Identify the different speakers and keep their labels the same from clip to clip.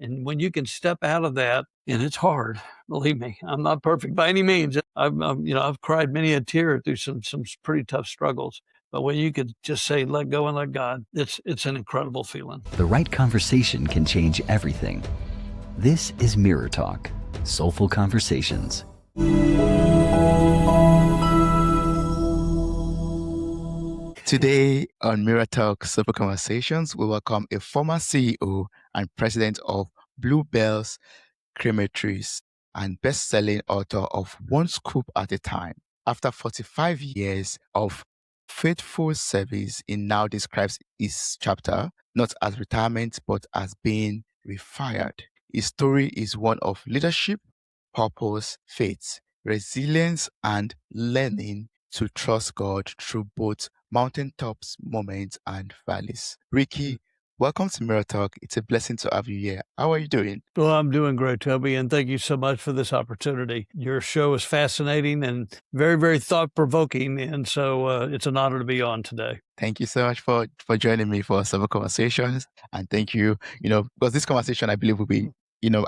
Speaker 1: And when you can step out of that, and it's hard, believe me, I'm not perfect by any means. I've cried many a tear through some pretty tough struggles. But when you could just say, let go and let God, it's an incredible feeling.
Speaker 2: The right conversation can change everything. This is Mirror Talk, Soulful Conversations.
Speaker 3: Today on Mirror Talk, Soulful Conversations, we welcome a former CEO and president of Blue Bell Creameries and best-selling author of One Scoop at a Time. After 45 years of faithful service, he now describes his chapter not as retirement, but as being refired. His story is one of leadership, purpose, faith, resilience, and learning to trust God through both mountaintops moments and valleys. Ricky, welcome to Mirror Talk. It's a blessing to have you here. How are you doing?
Speaker 1: Well, I'm doing great, Toby, and thank you so much for this opportunity. Your show is fascinating and very, very thought-provoking, and so it's an honor to be on today.
Speaker 3: Thank you so much for joining me for Soulful Conversations, and thank you, because this conversation, I believe, will be,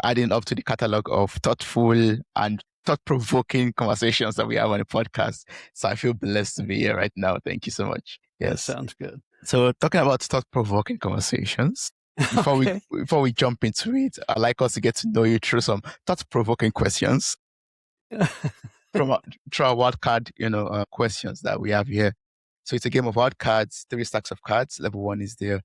Speaker 3: adding up to the catalog of thoughtful and thought-provoking conversations that we have on the podcast. So I feel blessed to be here right now. Thank you so much. Yes.
Speaker 1: That sounds good.
Speaker 3: So talking about thought-provoking conversations, before we jump into it, I'd like us to get to know you through some thought-provoking questions through our wildcard, questions that we have here. So it's a game of wild cards, 3 stacks of cards. Level 1 is the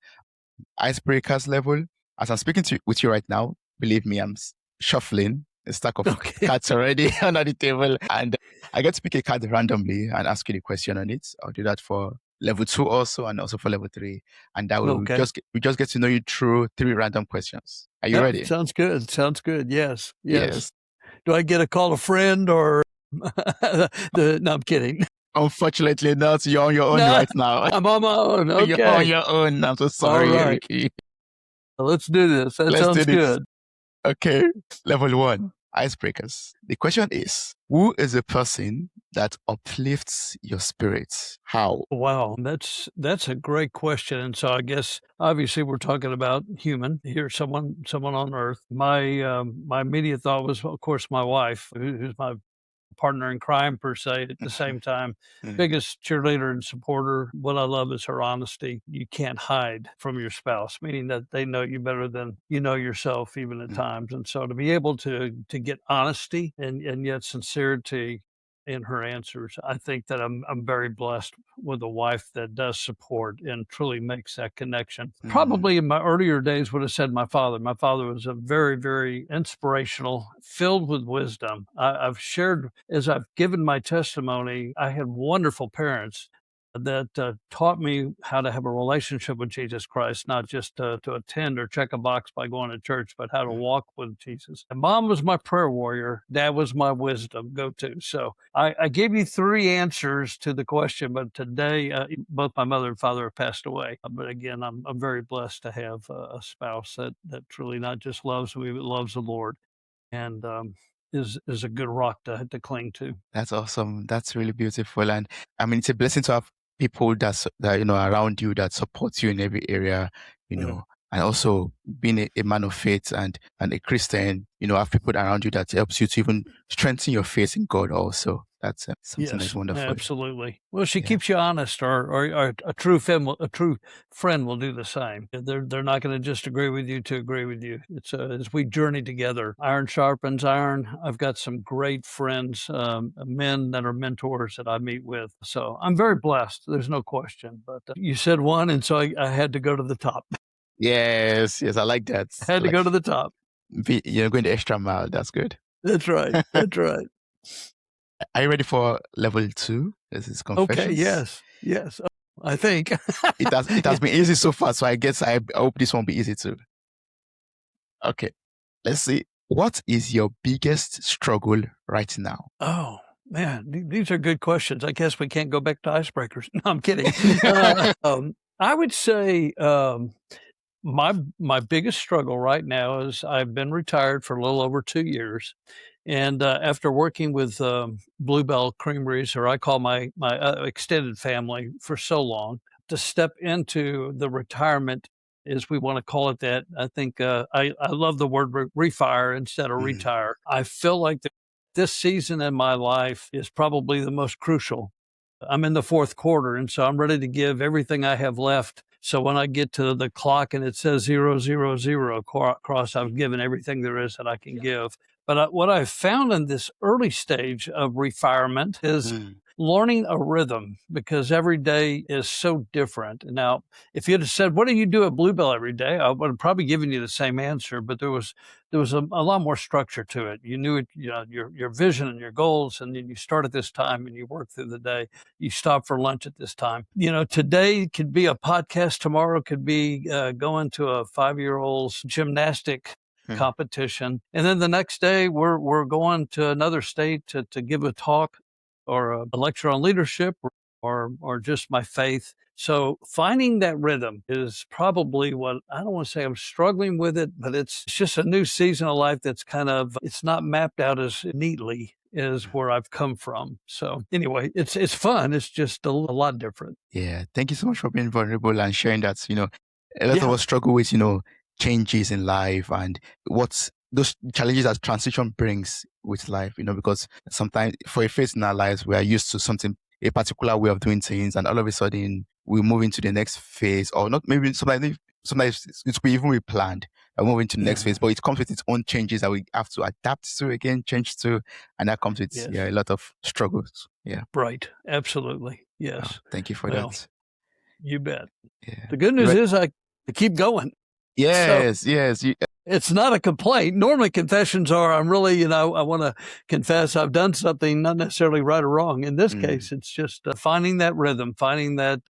Speaker 3: icebreakers level. As I'm speaking with you right now, believe me, I'm shuffling a stack of cards already under the table, and I get to pick a card randomly and ask you the question on it. I'll do that for level 2 also, and also for level 3, and that will we just get to know you through 3 random questions. Are you ready?
Speaker 1: Sounds good. Yes. Do I get a call a friend or? No, I'm kidding.
Speaker 3: Unfortunately not. You're on your own right now.
Speaker 1: I'm on my own. Okay.
Speaker 3: You're on your own. I'm so sorry,
Speaker 1: All right.
Speaker 3: Ricky.
Speaker 1: Let's do this. That sounds good.
Speaker 3: Okay. Level 1, icebreakers. The question is, who is a person that uplifts your spirit? How?
Speaker 1: Wow, that's a great question. And so I guess obviously we're talking about human here, someone on earth. My my immediate thought was, of course, my wife, who's my partner in crime per se. At the same time, biggest cheerleader and supporter. What I love is her honesty. You can't hide from your spouse, meaning that they know you better than you know yourself, even at times. And so to be able to get honesty and yet sincerity in her answers, I think that I'm very blessed with a wife that does support and truly makes that connection. Probably in my earlier days would have said my father. My father was a very, very inspirational, filled with wisdom. I've shared, as I've given my testimony, I had wonderful parents that taught me how to have a relationship with Jesus Christ, not just to attend or check a box by going to church, but how to walk with Jesus. And Mom was my prayer warrior. Dad was my wisdom go-to. So I gave you 3 answers to the question, but today both my mother and father have passed away. But again, I'm very blessed to have a spouse that truly not just loves me, but loves the Lord, and is a good rock to cling to.
Speaker 3: That's awesome. That's really beautiful. And I mean, it's a blessing to have people that around you that support you in every area, and also being a man of faith and a Christian, have people around you that helps you to even strengthen your faith in God also. That's something that's wonderful.
Speaker 1: Absolutely. Well, she keeps you honest, or a true friend will do the same. They're not going to just agree with you to agree with you. It's as we journey together, iron sharpens iron. I've got some great friends, men that are mentors that I meet with. So I'm very blessed. There's no question. But you said one, and so I had to go to the top.
Speaker 3: Yes, I like that.
Speaker 1: I had to go to the top.
Speaker 3: Going the extra mile. That's good.
Speaker 1: That's right. That's right.
Speaker 3: Are you ready for level 2? This is confessions.
Speaker 1: Okay. Yes. I think
Speaker 3: it has been easy so far. So I guess I hope this won't be easy too. Okay. Let's see. What is your biggest struggle right now?
Speaker 1: Oh man, these are good questions. I guess we can't go back to icebreakers. No, I'm kidding. I would say my biggest struggle right now is I've been retired for a little over 2 years. And after working with Blue Bell Creameries, or I call my extended family, for so long, to step into the retirement as we want to call it that. I think I love the word refire instead of
Speaker 3: Mm.
Speaker 1: retire. I feel like this season in my life is probably the most crucial. I'm in the fourth quarter, and so I'm ready to give everything I have left. So when I get to the clock and it says 0, 0, 0 across, I've given everything there is that I can give. But what I've found in this early stage of refirement is learning a rhythm, because every day is so different. Now, if you'd have said, "What do you do at Blue Bell every day?" I would have probably given you the same answer, but there was a lot more structure to it. You knew it, your vision and your goals, and then you start at this time and you work through the day. You stop for lunch at this time. Today could be a podcast. Tomorrow could be going to a 5-year-old's gymnastic competition, and then the next day we're going to another state to give a talk or a lecture on leadership, or just my faith. So finding that rhythm is probably what, I don't want to say I'm struggling with it, but it's just a new season of life that's it's not mapped out as neatly as where I've come from. So anyway, it's fun. It's just a lot different.
Speaker 3: Yeah. Thank you so much for being vulnerable and sharing that. A lot of us struggle with, changes in life and what's those challenges that transition brings with life, because sometimes for a phase in our lives, we are used to a particular way of doing things, and all of a sudden we move into the next phase, or not, maybe sometimes it will even be planned. I move into the next phase, but it comes with its own changes that we have to adapt to again, change to, and that comes with a lot of struggles. Yeah.
Speaker 1: Right. Absolutely. Yes.
Speaker 3: Thank you for that.
Speaker 1: You bet.
Speaker 3: Yeah.
Speaker 1: The good news is I keep going.
Speaker 3: Yes,
Speaker 1: So,
Speaker 3: yes.
Speaker 1: It's not a complaint. Normally confessions are, I'm really, I want to confess I've done something, not necessarily right or wrong. In this case, it's just finding that rhythm, finding that,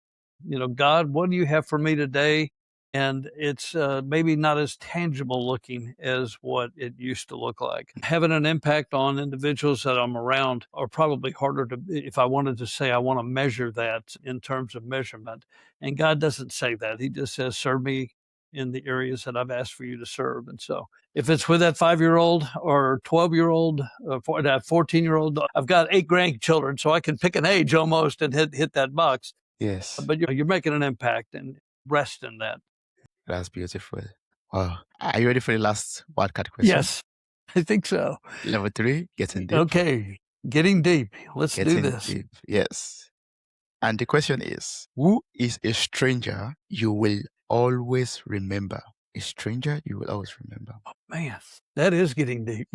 Speaker 1: God, what do you have for me today? And it's maybe not as tangible looking as what it used to look like. Having an impact on individuals that I'm around are probably harder to, if I wanted to say I want to measure that in terms of measurement. And God doesn't say that. He just says, serve me in the areas that I've asked for you to serve. And so if it's with that 5-year-old or 12-year-old, or that 14-year-old, I've got 8 grandchildren, so I can pick an age almost and hit that box.
Speaker 3: Yes.
Speaker 1: But you're making an impact, and rest in that.
Speaker 3: That's beautiful. Wow. Are you ready for the last wildcard question?
Speaker 1: Yes, I think so.
Speaker 3: Level 3, getting deep.
Speaker 1: Okay, getting deep. Let's do this.
Speaker 3: Deep. Yes. And the question is, who is a stranger you will always remember? A stranger you will always remember.
Speaker 1: Oh, man, that is getting deep.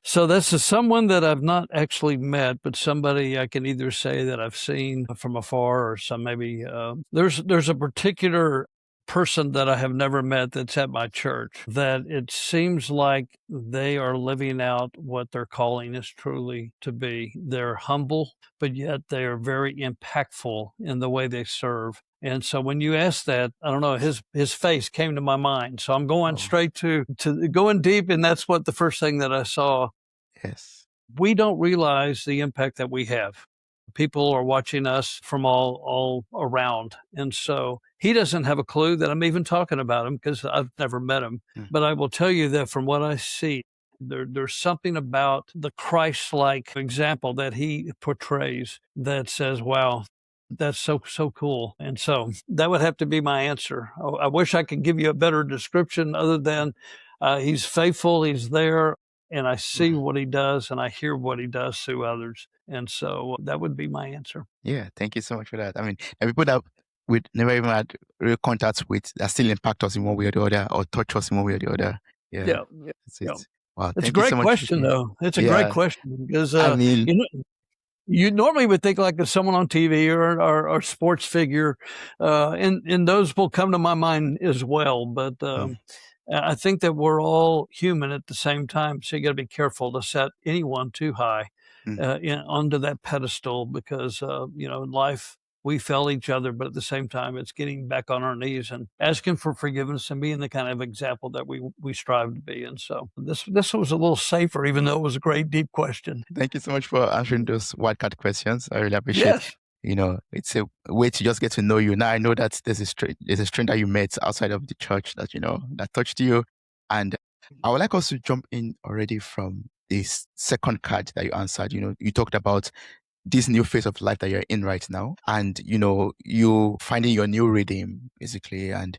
Speaker 1: So this is someone that I've not actually met, but somebody I can either say that I've seen from afar, or some maybe there's a particular person that I have never met that's at my church that it seems like they are living out what their calling is truly to be. They're humble, but yet they are very impactful in the way they serve. And so when you ask that, I don't know, his face came to my mind. So I'm going straight to going deep, and that's what the first thing that I saw.
Speaker 3: Yes.
Speaker 1: We don't realize the impact that we have. People are watching us from all around. And so he doesn't have a clue that I'm even talking about him, because I've never met him. But I will tell you that from what I see, there's something about the Christ-like example that he portrays that says, wow, that's so cool. And so that would have to be my answer. I wish I could give you a better description other than he's faithful, he's there, and I see what he does, and I hear what he does through others. And so that would be my answer.
Speaker 3: Yeah, thank you so much for that. I mean, the people that we never even had real contact with that still impact us in one way or the other, or touch us in one way or the other. Yeah. That's it. Wow,
Speaker 1: it's a great question, though. It's a great question, because
Speaker 3: I mean,
Speaker 1: you normally would think like someone on TV or sports figure, and those will come to my mind as well. But I think that we're all human at the same time, so you got to be careful to set anyone too high onto that pedestal, because in life we fail each other, but at the same time, it's getting back on our knees and asking for forgiveness and being the kind of example that we strive to be. And so this was a little safer, even though it was a great deep question.
Speaker 3: Thank you so much for answering those wildcard questions. I really appreciate it. It's a way to just get to know you. Now I know that there's a stranger you met outside of the church that, that touched you. And I would like us to jump in already from this second card that you answered. You talked about this new phase of life that you're in right now, and you finding your new rhythm basically, and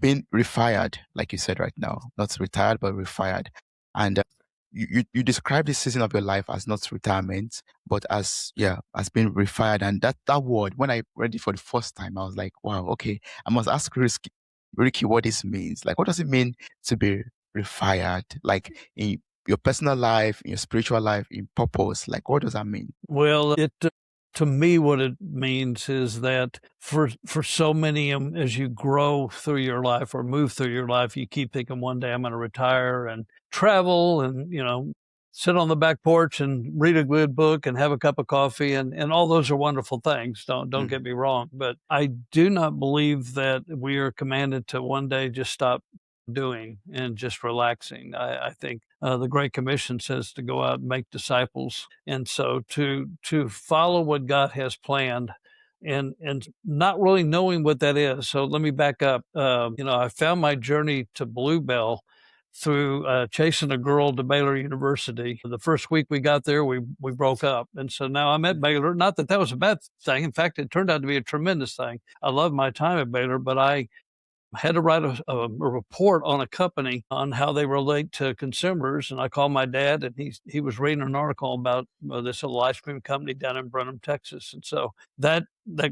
Speaker 3: being refired, like you said right now, not retired but refired. And you describe this season of your life as not retirement, but as being refired. And that word, when I read it for the first time, I was like, wow, okay, I must ask Ricky what this means. Like, what does it mean to be refired? Like, in your personal life, in your spiritual life, in purpose, like, what does that mean?
Speaker 1: Well, to me, what it means is that for so many, as you grow through your life or move through your life, you keep thinking one day I'm going to retire and travel and sit on the back porch and read a good book and have a cup of coffee, and all those are wonderful things. Don't get me wrong, but I do not believe that we are commanded to one day just stop doing and just relaxing. I think the Great Commission says to go out and make disciples, and so to follow what God has planned, and not really knowing what that is. So let me back up. I found my journey to Blue Bell through chasing a girl to Baylor University. The first week we got there, we broke up, and so now I'm at Baylor. Not that that was a bad thing. In fact, it turned out to be a tremendous thing. I love my time at Baylor, but I had to write a report on a company on how they relate to consumers. And I called my dad, and he was reading an article about this little ice cream company down in Brenham, Texas. And so that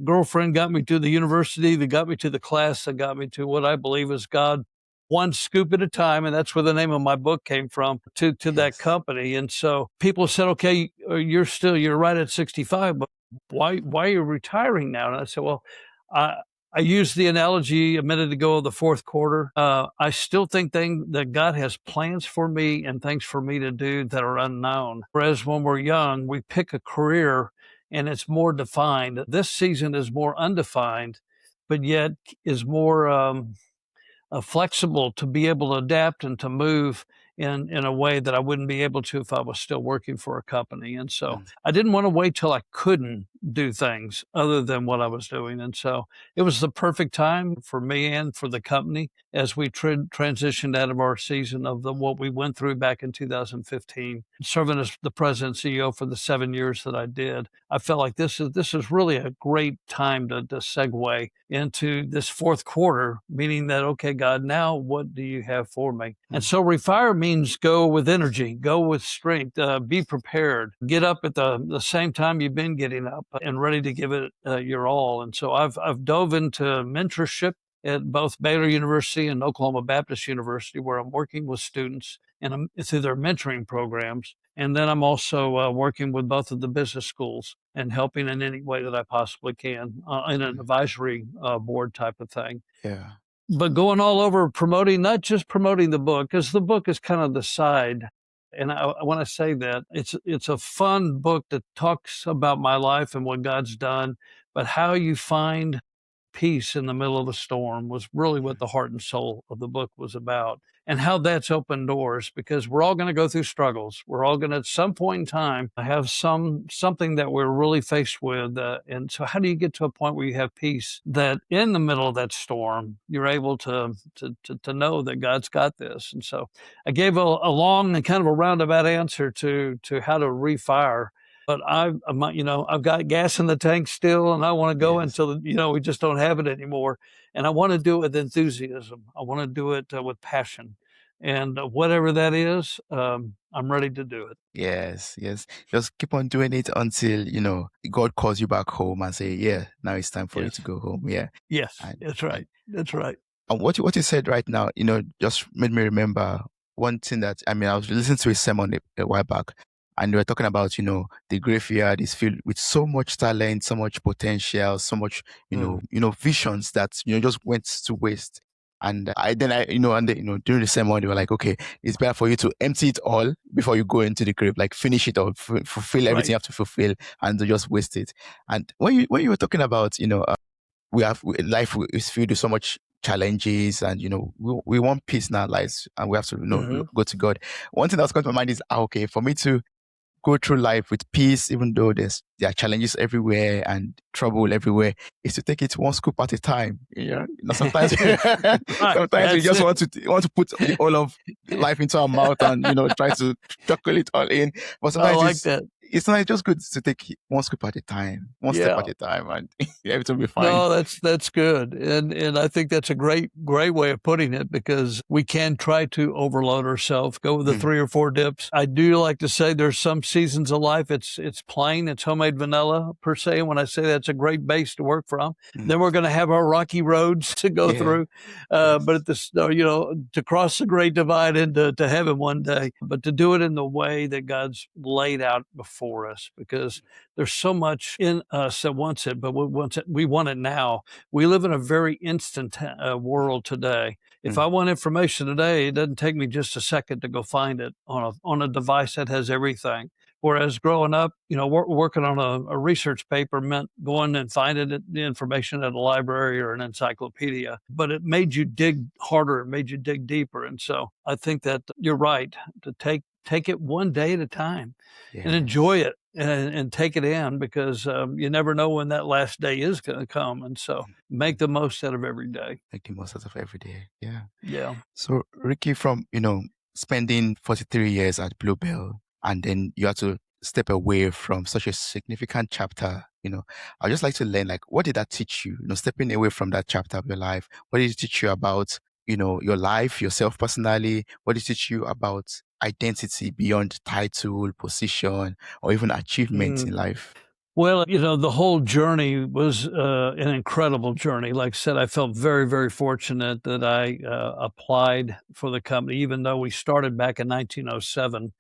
Speaker 1: girlfriend got me to the university, that got me to the class, that got me to what I believe is God one scoop at a time. And that's where the name of my book came from, to that company. And so people said, okay, you're right at 65, but why are you retiring now? And I said, well, I used the analogy a minute ago of the fourth quarter. I still think that God has plans for me and things for me to do that are unknown. Whereas when we're young, we pick a career and it's more defined. This season is more undefined, but yet is more flexible to be able to adapt and to move in a way that I wouldn't be able to if I was still working for a company. And so I didn't want to wait till I couldn't do things other than what I was doing. And so it was the perfect time for me and for the company as we transitioned out of our season of what we went through back in 2015, serving as the president and CEO for the 7 years that I did. I felt like this is really a great time to segue into this fourth quarter, meaning that, okay, God, now what do you have for me? And so refire means go with energy, go with strength, be prepared, get up at the same time you've been getting up and ready to give it your all. And so I've dove into mentorship at both Baylor University and Oklahoma Baptist University, where I'm working with students and through their mentoring programs. And then I'm also working with both of the business schools and helping in any way that I possibly can in an advisory board type of thing.
Speaker 3: Yeah.
Speaker 1: But going all over promoting, not just promoting the book, because the book is kind of the side. And when I say that, it's a fun book that talks about my life and what God's done, but how you find peace in the middle of a storm was really what the heart and soul of the book was about, and how that's opened doors, because we're all going to go through struggles. We're all going to, at some point in time, have something that we're really faced with. And so how do you get to a point where you have peace, that in the middle of that storm, you're able to know that God's got this? And so I gave a long and kind of a roundabout answer to how to refire. But I've got gas in the tank still, and I want to go until, we just don't have it anymore. And I want to do it with enthusiasm. I want to do it with passion. And whatever that is, I'm ready to do it.
Speaker 3: Yes. Just keep on doing it until, God calls you back home and say, yeah, now it's time for you to go home. Yeah.
Speaker 1: Yes, that's right. That's right.
Speaker 3: And what you said right now, just made me remember one thing that, I was listening to a sermon a while back, and we were talking about, the graveyard is filled with so much talent, so much potential, so much, visions that, just went to waste. And during the sermon, they were like, okay, it's better for you to empty it all before you go into the grave, like finish it or fulfill everything you have to fulfill, and to just waste it. And when you were talking about, life is filled with so much challenges, and we want peace in our lives, and we have to go to God. One thing that's come to my mind is, okay, for me to go through life with peace, even though there are challenges everywhere and trouble everywhere, is to take it one scoop at a time. Sometimes sometimes we just want to put all of life into our mouth and try to chuckle it all in. But sometimes it's not just good to take one scoop at a time, one step
Speaker 1: Yeah.
Speaker 3: at a time, and everything will be fine.
Speaker 1: No, that's good. And I think that's a great way of putting it because we can try to overload ourselves, go with the
Speaker 3: Mm,
Speaker 1: 3 or 4 dips. I do like to say there's some seasons of life it's plain, it's homemade vanilla per se. And when I say that's a great base to work from,
Speaker 3: mm.
Speaker 1: then we're going to have our rocky roads to go
Speaker 3: Yeah.
Speaker 1: through. But
Speaker 3: Yes.
Speaker 1: at this, to cross the great divide into to heaven one day, but to do it in the way that God's laid out before us, because there's so much in us that wants it, but we want it now. We live in a very instant world today. If I
Speaker 3: Mm,
Speaker 1: want information today, it doesn't take me just a second to go find it on a device that has everything. Whereas growing up, working on a research paper meant going and finding the information at a library or an encyclopedia, but it made you dig harder, it made you dig deeper. And so I think that you're right to take it one day at a time and enjoy
Speaker 3: yes.
Speaker 1: it and take it in because you never know when that last day is going to come. And so make
Speaker 3: Mm.
Speaker 1: the most out of every day.
Speaker 3: Make the most out of every day. Yeah.
Speaker 1: Yeah.
Speaker 3: So, Ricky, from, spending 43 years at Blue Bell, and then you had to step away from such a significant chapter, I'd just like to learn, like, what did that teach you? Stepping away from that chapter of your life, what did it teach you about, your life, yourself personally? What did it teach you about identity beyond title, position, or even achievements in
Speaker 1: Mm.
Speaker 3: life?
Speaker 1: Well, the whole journey was an incredible journey. Like I said, I felt very, very fortunate that I applied for the company, even though we started back in 1907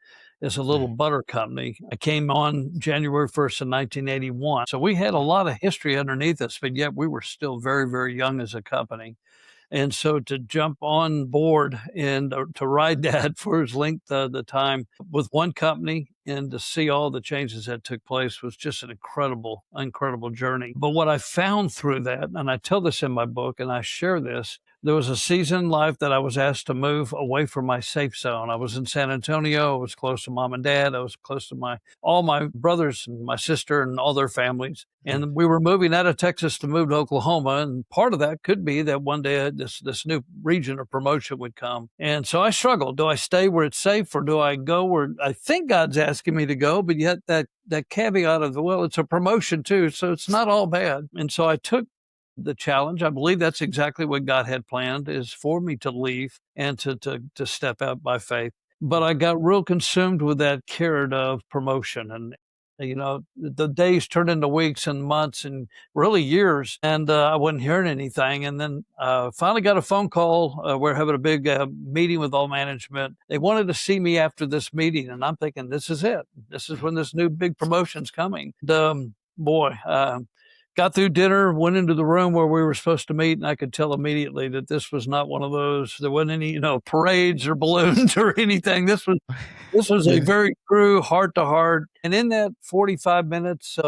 Speaker 1: as a little
Speaker 3: Mm,
Speaker 1: butter company. I came on January 1st of 1981. So we had a lot of history underneath us, but yet we were still very, very young as a company. And so to jump on board and to ride that for as length the time with one company and to see all the changes that took place was just an incredible, incredible journey. But what I found through that, and I tell this in my book and I share this, there was a season in life that I was asked to move away from my safe zone. I was in San Antonio. I was close to mom and dad. I was close to all my brothers and my sister and all their families.
Speaker 3: mm,
Speaker 1: And we were moving out of Texas to move to Oklahoma. And part of that could be that one day this new region or promotion would come. And so I struggled. Do I stay where it's safe or do I go where I think God's asking me to go? But yet that caveat of, well, it's a promotion too. So it's not all bad. And so I took the challenge. I believe that's exactly what God had planned is for me to leave and to step out by faith. But I got real consumed with that carrot of promotion and the days turned into weeks and months and really years, and I wasn't hearing anything. And then finally got a phone call. We're having a big meeting with all management. They wanted to see me after this meeting, and I'm thinking, this is it. This is
Speaker 3: mm,
Speaker 1: when this new big promotion's coming. Boy, got through dinner, went into the room where we were supposed to meet, and I could tell immediately that this was not one of those. There wasn't any, parades or balloons or anything. This was a
Speaker 3: yeah.
Speaker 1: very true heart to heart. And in that 45 minutes,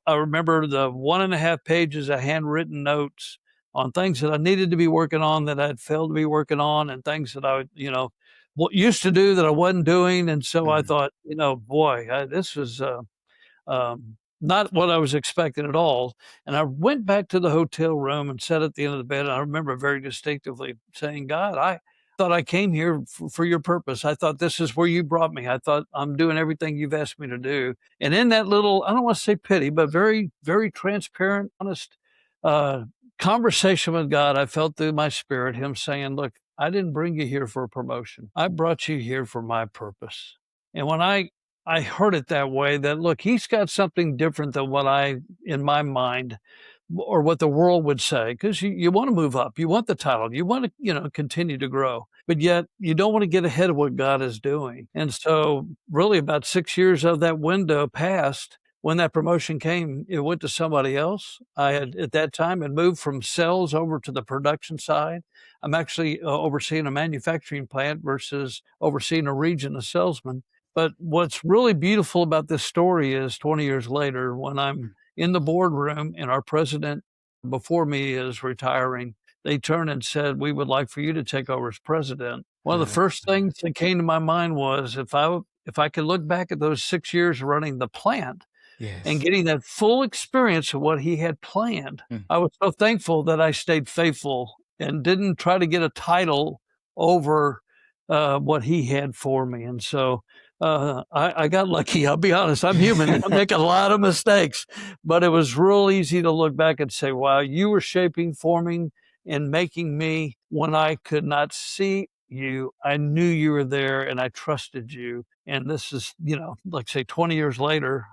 Speaker 1: I remember the 1.5 pages of handwritten notes on things that I needed to be working on that I'd failed to be working on and things that I, what used to do that I wasn't doing. And so I
Speaker 3: Mm,
Speaker 1: thought, boy, this was not what I was expecting at all. And I went back to the hotel room and sat at the end of the bed. And I remember very distinctively saying, God, I thought I came here for your purpose. I thought this is where you brought me. I thought I'm doing everything you've asked me to do. And in that little, I don't want to say pity, but very, very transparent, honest uh, conversation with God, I felt through my spirit him saying, look, I didn't bring you here for a promotion. I brought you here for my purpose. And when I heard it that way, that look, he's got something different than what in my mind, or what the world would say, because you want to move up, you want the title, you want to, continue to grow, but yet you don't want to get ahead of what God is doing. And so, really, about 6 years of that window passed. When that promotion came, it went to somebody else. I had at that time had moved from sales over to the production side. I'm actually overseeing a manufacturing plant versus overseeing a region of salesmen. But what's really beautiful about this story is 20 years later, when I'm
Speaker 3: mm,
Speaker 1: in the boardroom and our president before me is retiring, they turned and said, we would like for you to take over as president. One of the first
Speaker 3: mm,
Speaker 1: things that came to my mind was if I could look back at those 6 years running the plant and
Speaker 3: yes.
Speaker 1: getting that full experience of what he had planned,
Speaker 3: Mm,
Speaker 1: I was so thankful that I stayed faithful and didn't try to get a title over what he had for me. And so I got lucky. I'll be honest. I'm human. I make a lot of mistakes, but it was real easy to look back and say, wow, you were shaping, forming, and making me when I could not see you. I knew you were there and I trusted you. And this is, like say 20 years later,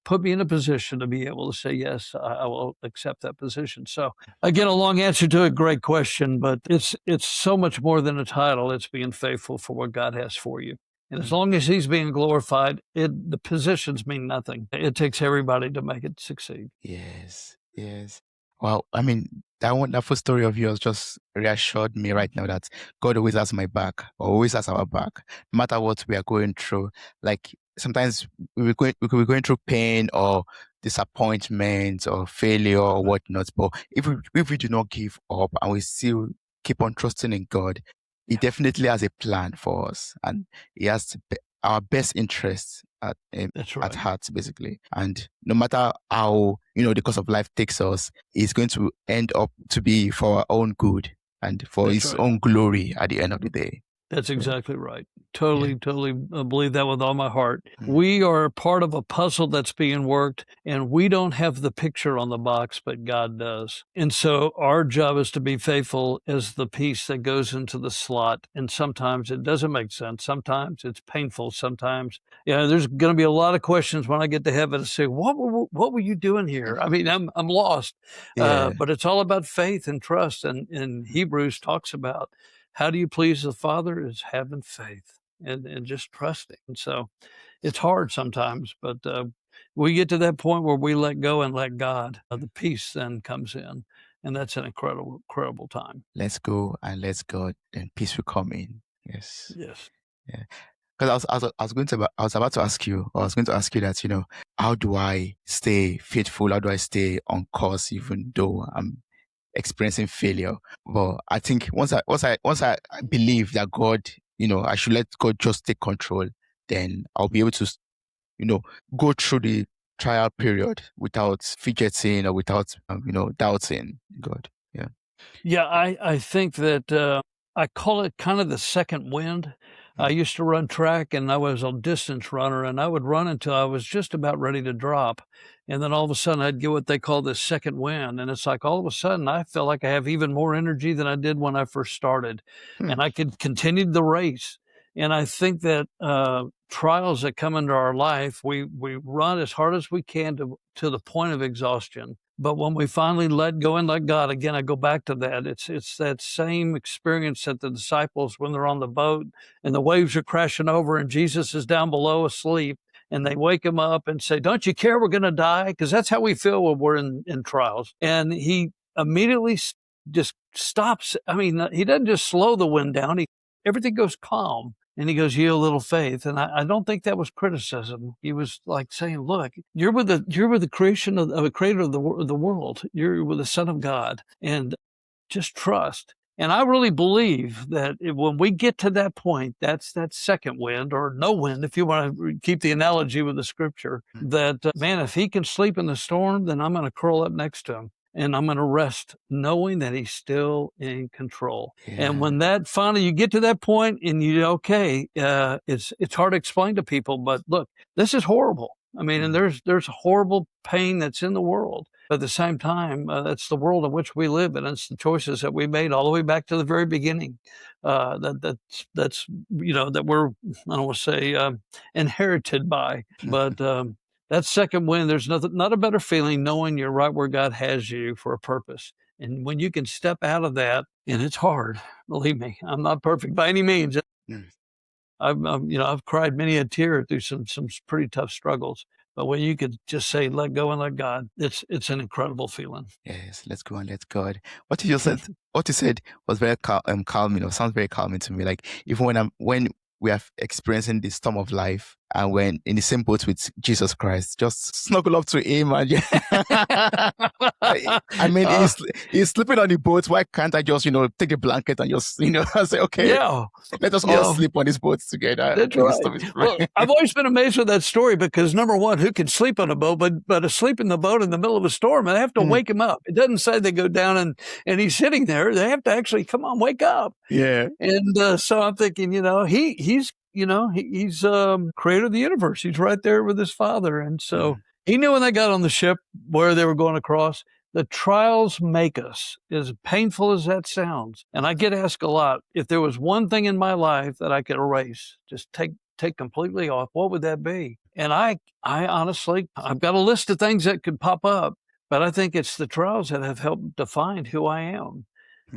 Speaker 1: put me in a position to be able to say, yes, I will accept that position. So again, a long answer to a great question, but it's so much more than a title. It's being faithful for what God has for you. And as long as he's being glorified, the positions mean nothing. It takes everybody to make it succeed.
Speaker 3: Yes, yes. Well, I mean, that wonderful story of yours just reassured me right now that God always has my back, always has our back, no matter what we are going through. Like sometimes we could be going through pain or disappointment or failure or whatnot. But if we do not give up and we still keep on trusting in God, He definitely has a plan for us, and He has our best interests
Speaker 1: That's
Speaker 3: at
Speaker 1: right.
Speaker 3: heart, basically. And no matter how, the course of life takes us, it's going to end up to be for our own good and for
Speaker 1: That's
Speaker 3: His
Speaker 1: right.
Speaker 3: own glory at the end of the day.
Speaker 1: That's
Speaker 3: Yeah.
Speaker 1: exactly right. Totally believe that with all my heart.
Speaker 3: Mm.
Speaker 1: We are part of a puzzle that's being worked, and we don't have the picture on the box, but God does. And so our job is to be faithful as the piece that goes into the slot. And sometimes it doesn't make sense. Sometimes it's painful. Sometimes, there's going to be a lot of questions when I get to heaven and say, what were you doing here? I mean, I'm lost.
Speaker 3: Yeah.
Speaker 1: But it's all about faith and trust. And Hebrews talks about how do you please the Father is having faith and just trusting. And so it's hard sometimes, but we get to that point where we let go and let God. The peace then comes in, and that's an incredible time.
Speaker 3: Let's go and let's God, then peace will come in. Yes.
Speaker 1: Yes.
Speaker 3: Yeah. Because I was about to ask you, I was going to ask you that, how do I stay faithful? How do I stay on course, even though I'm experiencing failure? But I think once I believe that God, I should let God just take control, then I'll be able to, go through the trial period without fidgeting or without, doubting God. Yeah.
Speaker 1: Yeah, I think that I call it kind of the second wind. I used to run track, and I was a distance runner, and I would run until I was just about ready to drop. And then all of a sudden I'd get what they call the second wind. And it's like all of a sudden I feel like I have even more energy than I did when I first started. And I could continue the race. And I think that trials that come into our life, we run as hard as we can to the point of exhaustion. But when we finally let go and let God, again, I go back to that. It's that same experience that the disciples, when they're on the boat and the waves are crashing over and Jesus is down below asleep, and they wake him up and say, don't you care we're going to die? Because that's how we feel when we're in trials. And he immediately just stops. I mean, he doesn't just slow the wind down. Everything goes calm. And he goes, "You a little faith." And I don't think that was criticism. He was like saying, "Look, you're with the creation of the creator of the world. You're with the Son of God, and just trust." And I really believe that when we get to that point, that's that second wind or no wind, if you want to keep the analogy with the scripture, that, man, if he can sleep in the storm, then I'm going to curl up next to him. And I'm going to rest knowing that he's still in control.
Speaker 3: Yeah.
Speaker 1: And when that finally you get to that point and it's hard to explain to people, but look, this is horrible. I mean, and there's horrible pain that's in the world. But at the same time, that's the world in which we live, and it's the choices that we made all the way back to the very beginning. That's that we're, I don't want to say inherited by, but that second wind, there's not a better feeling knowing you're right where God has you for a purpose. And when you can step out of that, and it's hard, believe me, I'm not perfect by any means. I've cried many a tear through some pretty tough struggles. But when you could just say, let go and let God, it's an incredible feeling.
Speaker 3: Yes, let's go and let God. What you said was very calming, or sounds very calming to me. Like even when we are experiencing the storm of life, and when in the same boat with Jesus Christ, just snuggle up to him and I mean, he's sleeping on the boat. Why can't I just, take a blanket and just, say, okay, let us all sleep on this boat together.
Speaker 1: That's right. Well, I've always been amazed with that story because number one, who can sleep on a boat, but asleep in the boat in the middle of a storm, and they have to wake him up. It doesn't say they go down and he's sitting there. They have to actually come on, wake up.
Speaker 3: Yeah.
Speaker 1: And so I'm thinking, he's he's creator of the universe. He's right there with his father. And so he knew when they got on the ship where they were going across. The trials make us, as painful as that sounds. And I get asked a lot, if there was one thing in my life that I could erase, just take completely off, what would that be? And I honestly, I've got a list of things that could pop up, but I think it's the trials that have helped define who I am.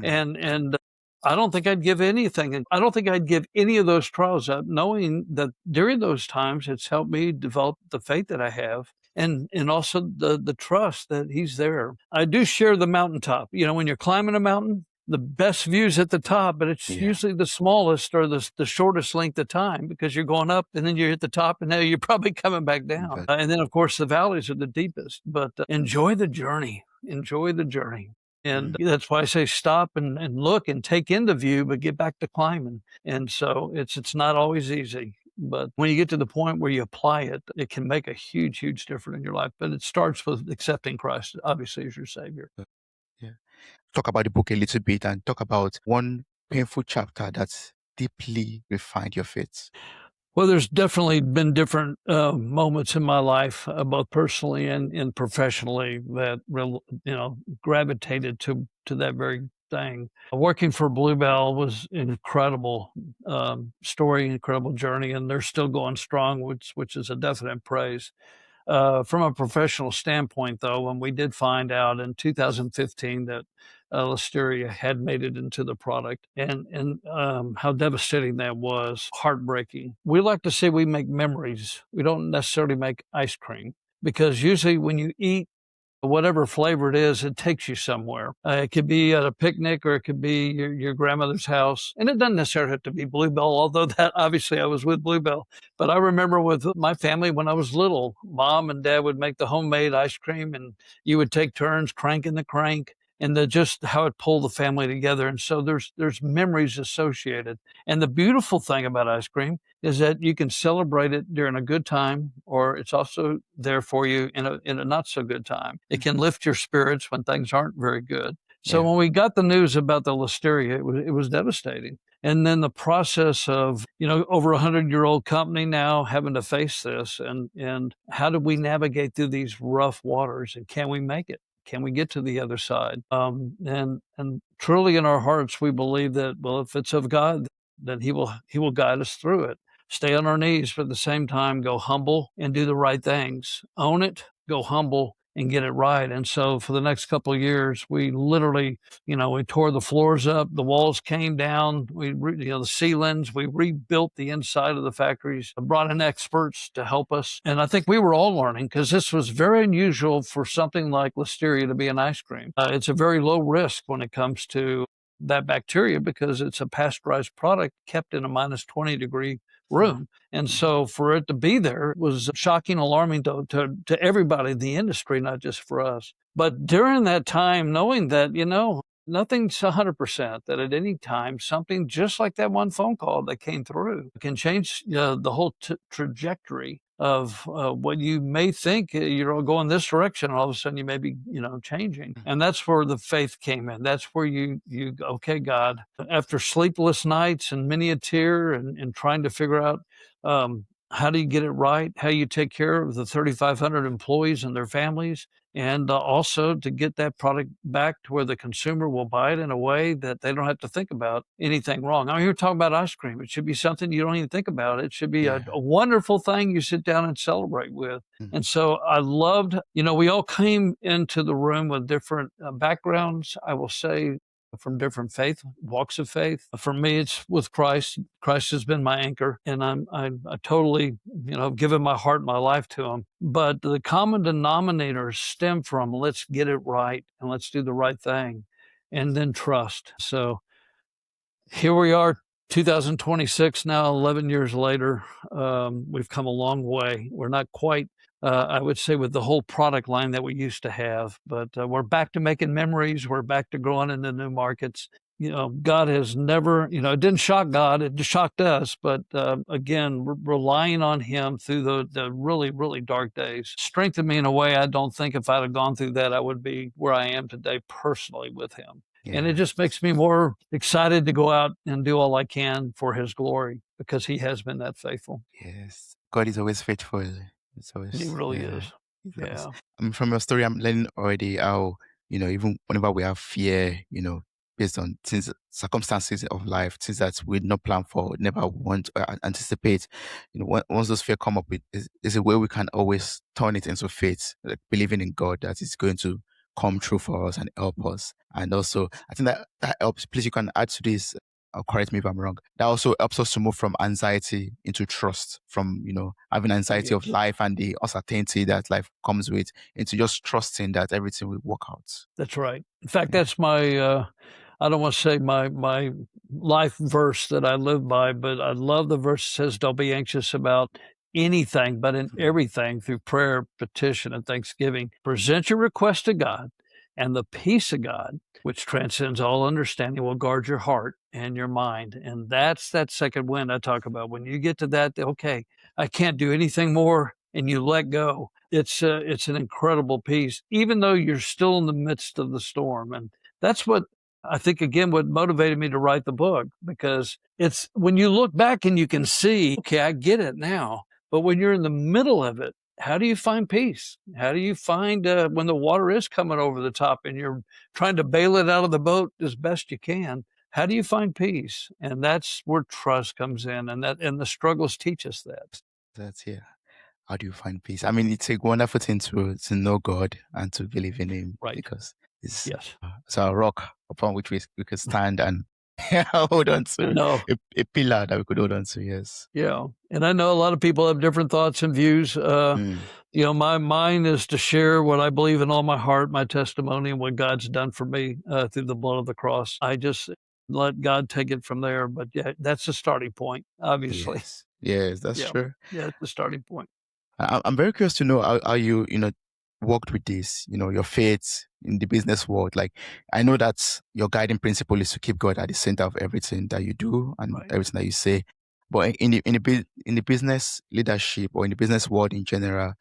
Speaker 1: And I don't think I'd give anything. I don't think I'd give any of those trials up, knowing that during those times, it's helped me develop the faith that I have. And also the trust that he's there. I do share the mountaintop. When you're climbing a mountain, the best view's at the top, but it's usually the smallest or the shortest length of time, because you're going up and then you're at the top and now you're probably coming back down. And then, of course, the valleys are the deepest. But enjoy the journey. Enjoy the journey. And that's why I say stop and look and take in the view, but get back to climbing. And so it's not always easy. But when you get to the point where you apply it, it can make a huge, huge difference in your life. But it starts with accepting Christ, obviously, as your Savior.
Speaker 3: Yeah. Talk about the book a little bit and talk about one painful chapter that's deeply refined your faith.
Speaker 1: Well, there's definitely been different moments in my life, both personally and professionally, that gravitated to that very thing. Working for Blue Bell was an incredible story, incredible journey, and they're still going strong, which is a definite praise. From a professional standpoint, though, when we did find out in 2015 that Listeria had made it into the product, and how devastating that was, heartbreaking. We like to say we make memories. We don't necessarily make ice cream, because usually when you eat whatever flavor it is, it takes you somewhere. It could be at a picnic, or it could be your grandmother's house. And it doesn't necessarily have to be Blue Bell, although that obviously I was with Blue Bell. But I remember with my family when I was little, Mom and Dad would make the homemade ice cream, and you would take turns cranking the crank, and just how it pulled the family together. And so there's memories associated. And the beautiful thing about ice cream is that you can celebrate it during a good time, or it's also there for you in a not so good time. It can lift your spirits when things aren't very good. So when we got the news about the Listeria, it was devastating. And then the process of, over 100-year-old company now having to face this, and how do we navigate through these rough waters, and can we make it? Can we get to the other side? And truly in our hearts, we believe that, well, if it's of God, then he will guide us through it. Stay on our knees, but at the same time, go humble and do the right things. Own it, go humble, and get it right. And so for the next couple of years, we literally, we tore the floors up, the walls came down, the ceilings, we rebuilt the inside of the factories, brought in experts to help us. And I think we were all learning, because this was very unusual for something like Listeria to be an ice cream. It's a very low risk when it comes to that bacteria, because it's a pasteurized product kept in a minus 20 degree room. And so for it to be there was shocking, alarming to everybody in the industry, not just for us. But during that time, knowing that, nothing's 100%, that at any time, something just like that one phone call that came through can change the whole trajectory of what you may think you're going this direction, and all of a sudden you may be, changing. And that's where the faith came in. That's where you okay, God, after sleepless nights and many a tear, and trying to figure out how do you get it right, how you take care of the 3,500 employees and their families, and also to get that product back to where the consumer will buy it in a way that they don't have to think about anything wrong. I mean, you're talking about ice cream. It should be something you don't even think about. It should be a wonderful thing you sit down and celebrate with. And so I loved, we all came into the room with different backgrounds, I will say, from different faith, walks of faith. For me, it's with Christ. Christ has been my anchor, and I totally, given my heart and my life to him. But the common denominators stem from, let's get it right, and let's do the right thing, and then trust. So here we are, 2026 now, 11 years later. We've come a long way. We're not quite, I would say, with the whole product line that we used to have, but we're back to making memories. We're back to growing into new markets. God has never, it didn't shock God, it just shocked us. But again, relying on him through the really, really dark days strengthened me in a way I don't think if I'd have gone through that, I would be where I am today personally with him. And it just makes me more excited to go out and do all I can for his glory because he has been that faithful.
Speaker 3: Yes. God is always faithful. It's
Speaker 1: He
Speaker 3: always,
Speaker 1: really
Speaker 3: yeah.
Speaker 1: is.
Speaker 3: He's always,
Speaker 1: Yeah.
Speaker 3: from your story, I'm learning already how, even whenever we have fear, based on things, circumstances of life, things that we did not plan for, never want or anticipate, once those fear come up, is a way we can always turn it into faith, like believing in God that it's going to come true for us and help us. And also, I think that helps. Please, you can add to this, correct me if I'm wrong. That also helps us to move from anxiety into trust, from having anxiety of
Speaker 1: Yes.
Speaker 3: life and the uncertainty that life comes with, into just trusting that everything will work out.
Speaker 1: That's right. In fact,
Speaker 3: Yeah.
Speaker 1: that's my I don't want to say my life verse that I live by, but I love the verse that says, "Don't be anxious about anything, but in everything through prayer, petition, and thanksgiving, present your request to God, and the peace of God, which transcends all understanding, will guard your heart and your mind." And that's that second wind I talk about. When you get to that, okay, I can't do anything more, and you let go. It's an incredible peace, even though you're still in the midst of the storm. And that's what I think, again, what motivated me to write the book, because it's when you look back and you can see, okay, I get it now. But when you're in the middle of it, how do you find peace? How do you find when the water is coming over the top and you're trying to bail it out of the boat as best you can? How do you find peace? And that's where trust comes in, and the struggles teach us that.
Speaker 3: That's, yeah. How do you find peace? I mean, it's a wonderful thing to know God and to believe in Him,
Speaker 1: Right.
Speaker 3: because
Speaker 1: Yes.
Speaker 3: it's a rock upon which we could stand and hold on
Speaker 1: I
Speaker 3: to,
Speaker 1: know.
Speaker 3: a pillar that we could hold on to. Yes.
Speaker 1: Yeah, and I know a lot of people have different thoughts and views.
Speaker 3: Mm.
Speaker 1: Mine is to share what I believe in all my heart, my testimony, and what God's done for me through the blood of the cross. I just let God take it from there. But yeah, that's the starting point, obviously.
Speaker 3: Yes. Yes, that's
Speaker 1: Yeah,
Speaker 3: true.
Speaker 1: yeah, it's the starting point.
Speaker 3: I'm very curious to know how you, worked with this, your faith in the business world. Like, I know that your guiding principle is to keep God at the center of everything that you do and
Speaker 1: Right.
Speaker 3: everything that you say. But in the business leadership, or in the business world in general,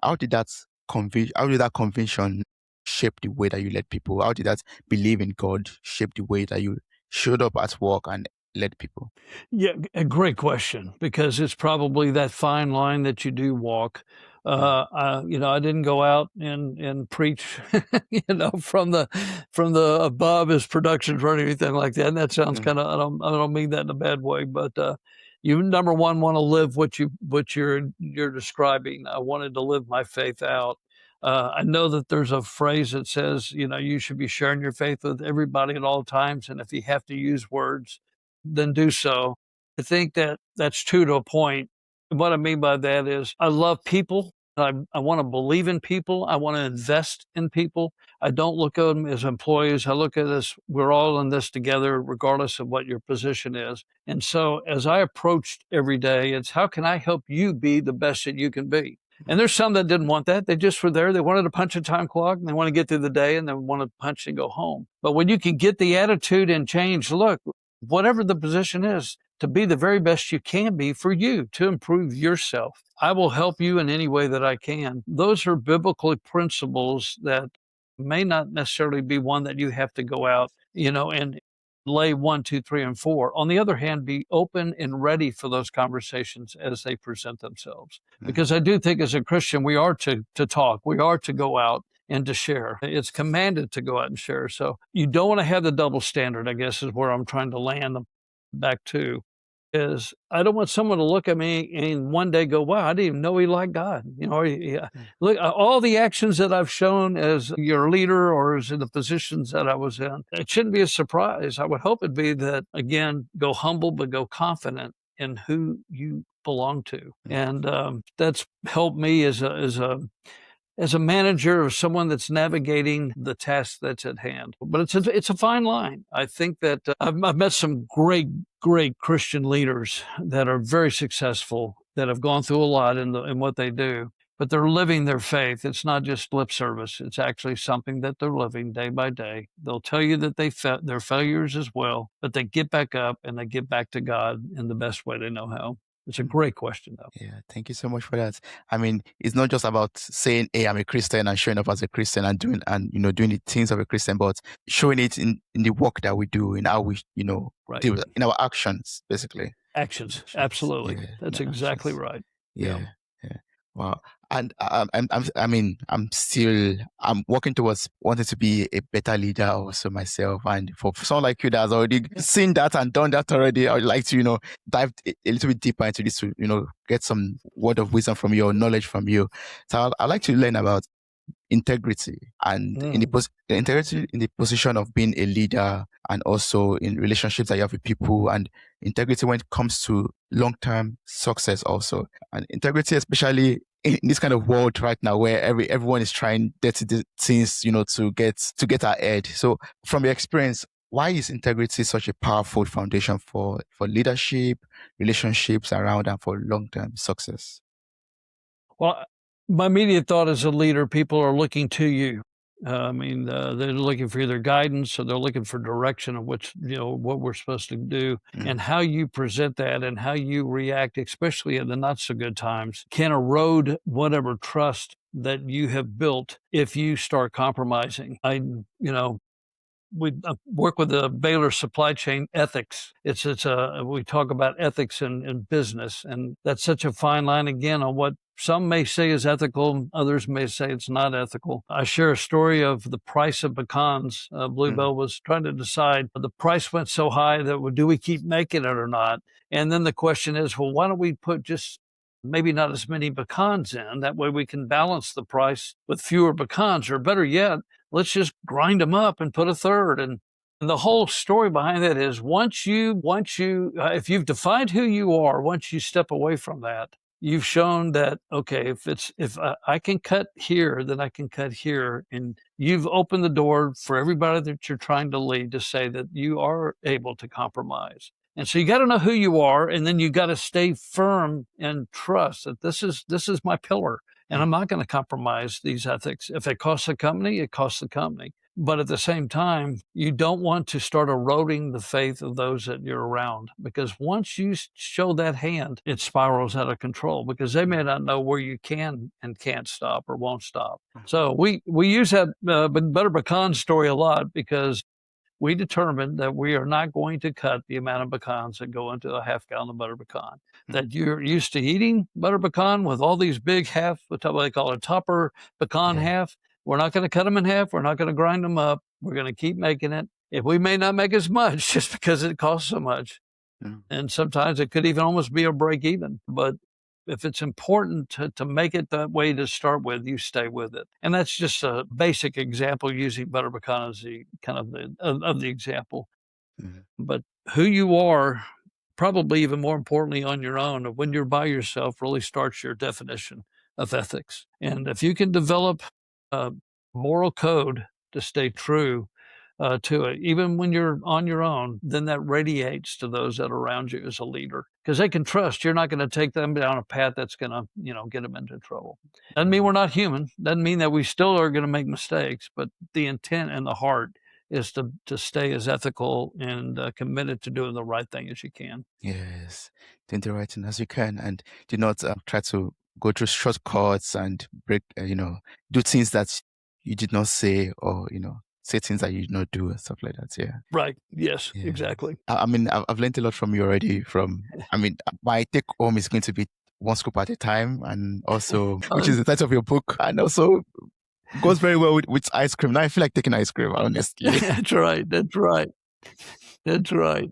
Speaker 3: how did that conviction shape the way that you led people? How did that believe in God shape the way that you showed up at work and led people?
Speaker 1: Yeah, a great question, because it's probably that fine line that you do walk.
Speaker 3: Mm,
Speaker 1: I didn't go out and preach, from the above as productions or anything like that. And that sounds
Speaker 3: mm,
Speaker 1: kind of, I don't mean that in a bad way, but you number one want to live what you're describing. I wanted to live my faith out. I know that there's a phrase that says, you should be sharing your faith with everybody at all times, and if you have to use words, then do so. I think that that's true to a point. What I mean by that is I love people. I want to believe in people. I want to invest in people. I don't look at them as employees. I look at us, we're all in this together, regardless of what your position is. And so as I approached every day, it's how can I help you be the best that you can be? And there's some that didn't want that. They just were there. They wanted to punch a time clock and they want to get through the day and they want to punch and go home. But when you can get the attitude and change, look, whatever the position is, to be the very best you can be for you, to improve yourself. I will help you in any way that I can. Those are biblical principles that may not necessarily be one that you have to go out, and lay one, two, three, and four. On the other hand, be open and ready for those conversations as they present themselves.
Speaker 3: mm.
Speaker 1: Because I do think as a Christian, we are to talk, we are to go out and to share. It's commanded to go out and share. So you don't want to have the double standard, I guess, is where I'm trying to land them back to. Is I don't want someone to look at me and one day go, wow, I didn't even know he liked God.
Speaker 3: Mm.
Speaker 1: Look, all the actions that I've shown as your leader or as in the positions that I was in, it shouldn't be a surprise. I would hope it'd be that, again, go humble, but go confident in who you belong to. And that's helped me as a manager or someone that's navigating the task that's at hand. But it's a fine line. I think that I've met some great Christian leaders that are very successful, that have gone through a lot in what they do, but they're living their faith. It's not just lip service. It's actually something that they're living day by day. They'll tell you that their failures as well, but they get back up and they get back to God in the best way they know how. It's a great question, though.
Speaker 3: Yeah, thank you so much for that. I mean, it's not just about saying, "Hey, I'm a Christian," and showing up as a Christian and doing doing the things of a Christian, but showing it in the work that we do, in how we
Speaker 1: Right.
Speaker 3: deal in our actions, basically.
Speaker 1: Actions. Absolutely.
Speaker 3: Yeah,
Speaker 1: That's
Speaker 3: in our
Speaker 1: exactly
Speaker 3: actions.
Speaker 1: right.
Speaker 3: Yeah, yeah. Wow. And I'm working towards wanting to be a better leader also myself. And for someone like you that's already seen that and done that already, I would like to, dive a little bit deeper into this to, get some word of wisdom from you or knowledge from you. So I'd like to learn about integrity and integrity in the position of being a leader and also in relationships that you have with people, and integrity when it comes to long-term success also, and integrity especially in this kind of world right now where everyone is trying dirty things to get ahead. So from your experience, why is integrity such a powerful foundation for leadership, relationships around, and for long-term success?
Speaker 1: Well, my immediate thought as a leader, people are looking to you. They're looking for either guidance or they're looking for direction of what we're supposed to do, and how you present that and how you react, especially in the not so good times, can erode whatever trust that you have built if you start compromising. We work with the Baylor supply chain ethics. We talk about ethics in business, and that's such a fine line again on what some may say is ethical, others may say it's not ethical. I share a story of the price of pecans. Blue Bell was trying to decide, the price went so high that do we keep making it or not? And then the question is, well, why don't we put just maybe not as many pecans in? That way we can balance the price with fewer pecans, or better yet, let's just grind them up and put a third. And the whole story behind that is if you've defined who you are, once you step away from that, you've shown that, okay, if I can cut here, then I can cut here. And you've opened the door for everybody that you're trying to lead to say that you are able to compromise. And so you got to know who you are, and then you got to stay firm and trust that this is my pillar, and I'm not going to compromise these ethics. If it costs the company, it costs the company. But at the same time, you don't want to start eroding the faith of those that you're around, because once you show that hand, it spirals out of control, because they may not know where you can and can't stop or won't stop. So we use that butter pecan story a lot, because we determined that we are not going to cut the amount of pecans that go into a half gallon of butter pecan. That you're used to eating butter pecan with all these big what they call a topper pecan half. We're not going to cut them in half. We're not going to grind them up. We're going to keep making it. If we may not make as much just because it costs so much. And sometimes it could even almost be a break even. But if it's important to make it that way to start with, you stay with it. And that's just a basic example, using butter pecan as the kind of the example. But who you are, probably even more importantly on your own, when you're by yourself, really starts your definition of ethics. And if you can develop a moral code to stay true to it, even when you're on your own, then that radiates to those that are around you as a leader, because they can trust you're not going to take them down a path that's going to, get them into trouble. Doesn't mean we're not human. Doesn't mean that we still are going to make mistakes, but the intent and the heart is to stay as ethical and committed to doing the right thing as you can.
Speaker 3: Yes, doing the right thing as you can, and do not try to go through shortcuts and break, do things that you did not say, or say things that you did not do and stuff like that. Yeah.
Speaker 1: Right. Yes,
Speaker 3: Yeah.
Speaker 1: exactly.
Speaker 3: I mean, I've learned a lot from you already. My take home is going to be one scoop at a time, and also, which is the title of your book, and also goes very well with ice cream. Now I feel like taking ice cream, honestly.
Speaker 1: That's right. That's right. That's right.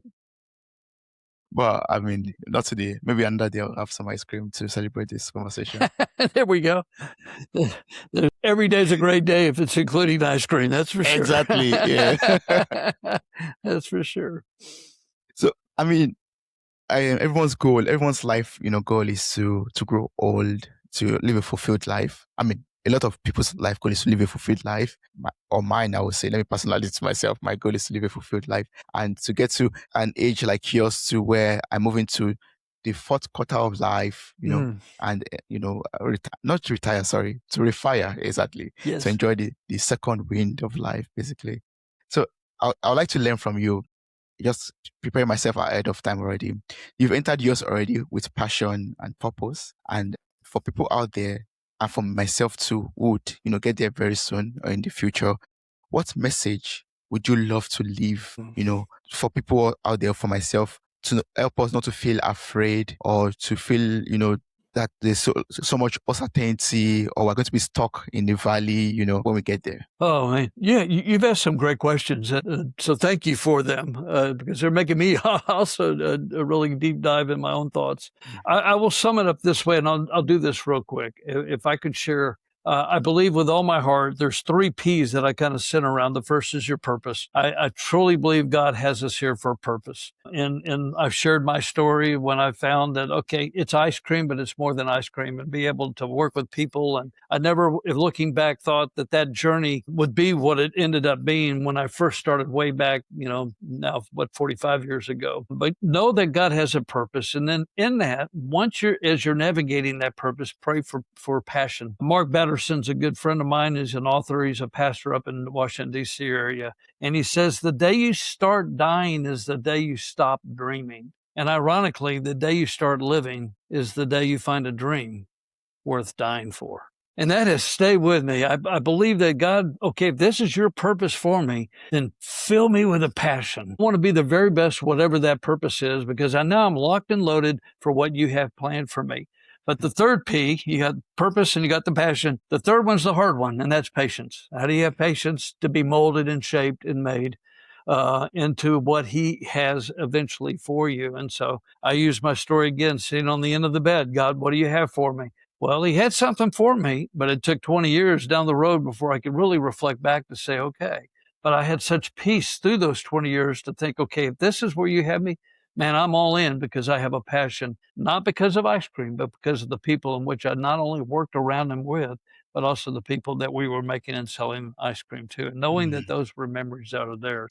Speaker 3: Well, I mean, not today. Maybe another day I'll have some ice cream to celebrate this conversation.
Speaker 1: There we go. Every day's a great day if it's including ice cream. That's for sure.
Speaker 3: Exactly. Yeah.
Speaker 1: That's for sure.
Speaker 3: So, I mean, everyone's life, goal is to grow old, to live a fulfilled life. I mean, a lot of people's life goal is to live a fulfilled life. Mine, I would say, let me personalize it to myself. My goal is to live a fulfilled life and to get to an age like yours, to where I move into the fourth quarter of life, and, not retire, sorry, to refire, exactly.
Speaker 1: Yes.
Speaker 3: To enjoy the second wind of life, basically. So I would like to learn from you. just prepare myself ahead of time already. You've entered yours already with passion and purpose. And for people out there, and for myself too, who would, get there very soon or in the future, what message would you love to leave, for people out there, for myself, to help us not to feel afraid or to feel, that there's so much uncertainty or we're going to be stuck in the valley, when we get there?
Speaker 1: Oh, man. Yeah, you've asked some great questions. So thank you for them because they're making me also a really deep dive in my own thoughts. I will sum it up this way, and I'll do this real quick. If I could share, I believe with all my heart, there's 3 P's that I kind of center around. The first is your purpose. I truly believe God has us here for a purpose. And I've shared my story when I found that, okay, it's ice cream, but it's more than ice cream, and be able to work with people. And I never, if looking back, thought that journey would be what it ended up being when I first started way back, now, 45 years ago. But know that God has a purpose. And then in that, as you're navigating that purpose, pray for passion. Mark Batterson's a good friend of mine. He's an author. He's a pastor up in the Washington, D.C. area. And he says, the day you start dying is the day you stop dreaming. And ironically, the day you start living is the day you find a dream worth dying for. And that has stayed with me. I believe that God, okay, if this is your purpose for me, then fill me with a passion. I want to be the very best, whatever that purpose is, because I know I'm locked and loaded for what you have planned for me. But the 3rd P, you got purpose and you got the passion. The 3rd one's the hard one, and that's patience. How do you have patience to be molded and shaped and made into what he has eventually for you? And so I use my story again, sitting on the end of the bed. God, what do you have for me? Well, he had something for me, but it took 20 years down the road before I could really reflect back to say, okay. But I had such peace through those 20 years to think, okay, if this is where you have me, man, I'm all in, because I have a passion, not because of ice cream, but because of the people in which I not only worked around and with, but also the people that we were making and selling ice cream to, and knowing that those were memories that are there.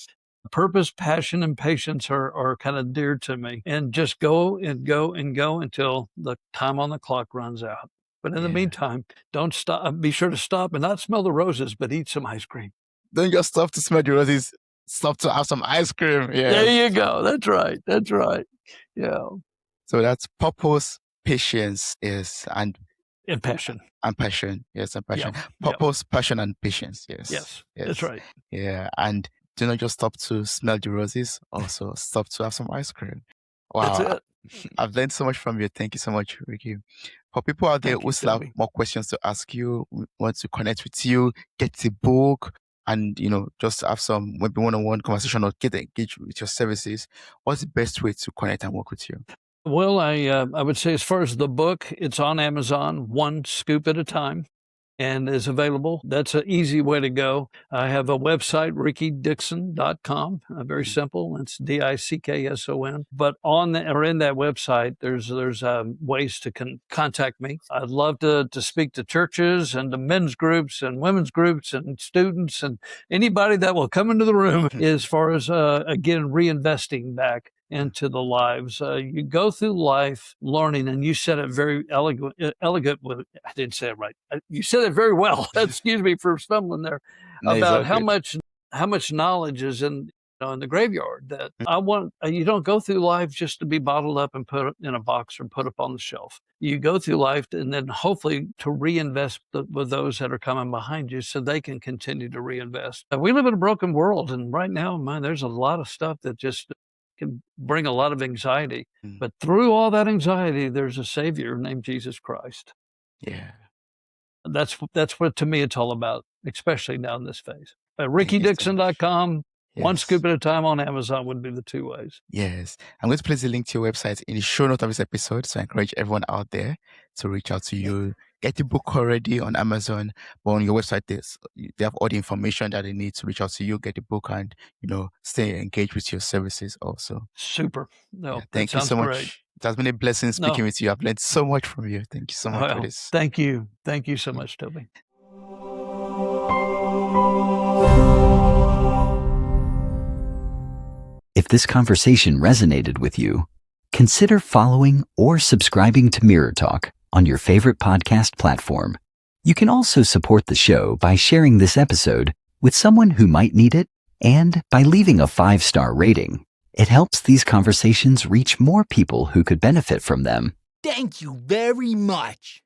Speaker 1: Purpose, passion, and patience are kind of dear to me. And just go and go and go until the time on the clock runs out. But in the meantime, don't stop. Be sure to stop and not smell the roses, but eat some ice cream.
Speaker 3: Don't just stop to smell the roses. Stop to have some ice cream. Yeah.
Speaker 1: There you go. That's right. That's right. Yeah.
Speaker 3: So that's purpose, patience, and
Speaker 1: passion.
Speaker 3: And passion. Yes, and passion. Purpose, passion, and patience. Yes.
Speaker 1: That's right.
Speaker 3: Yeah. And do not just stop to smell the roses. Also stop to have some ice cream. Wow.
Speaker 1: That's it.
Speaker 3: I've learned so much from you. Thank you so much, Ricky. For people out there who still have more questions to ask you, want to connect with you, get the book, and just have some maybe one-on-one conversation or get engaged with your services, what's the best way to connect and work with you?
Speaker 1: Well, I would say, as far as the book, it's on Amazon, one scoop at a time, and is available. That's an easy way to go. I have a website, rickydickson.com. Very simple. It's Dickson. But in that website, there's ways to contact me. I'd love to speak to churches and to men's groups and women's groups and students and anybody that will come into the room, as far as, again, reinvesting back into the lives. You go through life learning, and you said it very elegant with, I didn't say it right. You said it very well. Excuse me for stumbling there. About how much knowledge is in the graveyard, that you don't go through life just to be bottled up and put in a box or put up on the shelf. You go through life and then hopefully to reinvest with those that are coming behind you so they can continue to reinvest. We live in a broken world, and right now, man, there's a lot of stuff that just can bring a lot of anxiety. But through all that anxiety, there's a Savior named Jesus Christ.
Speaker 3: Yeah.
Speaker 1: That's what, to me, it's all about, especially now in this phase. rickydickson.com, one scoop at a time on Amazon would be the 2 ways.
Speaker 3: Yes. I'm going to place the link to your website in the show note of this episode. So I encourage everyone out there to reach out to you. Get the book already on Amazon, but on your website, they have all the information that they need to reach out to you, get the book, and, stay engaged with your services also.
Speaker 1: Super. No,
Speaker 3: thank you so much. Great. It has been a blessing speaking with you. I've learned so much from you. Thank you so much for this.
Speaker 1: Thank you. Thank you so much, Toby.
Speaker 2: If this conversation resonated with you, consider following or subscribing to Mirror Talk on your favorite podcast platform. You can also support the show by sharing this episode with someone who might need it, and by leaving a 5-star rating. It helps these conversations reach more people who could benefit from them.
Speaker 4: Thank you very much.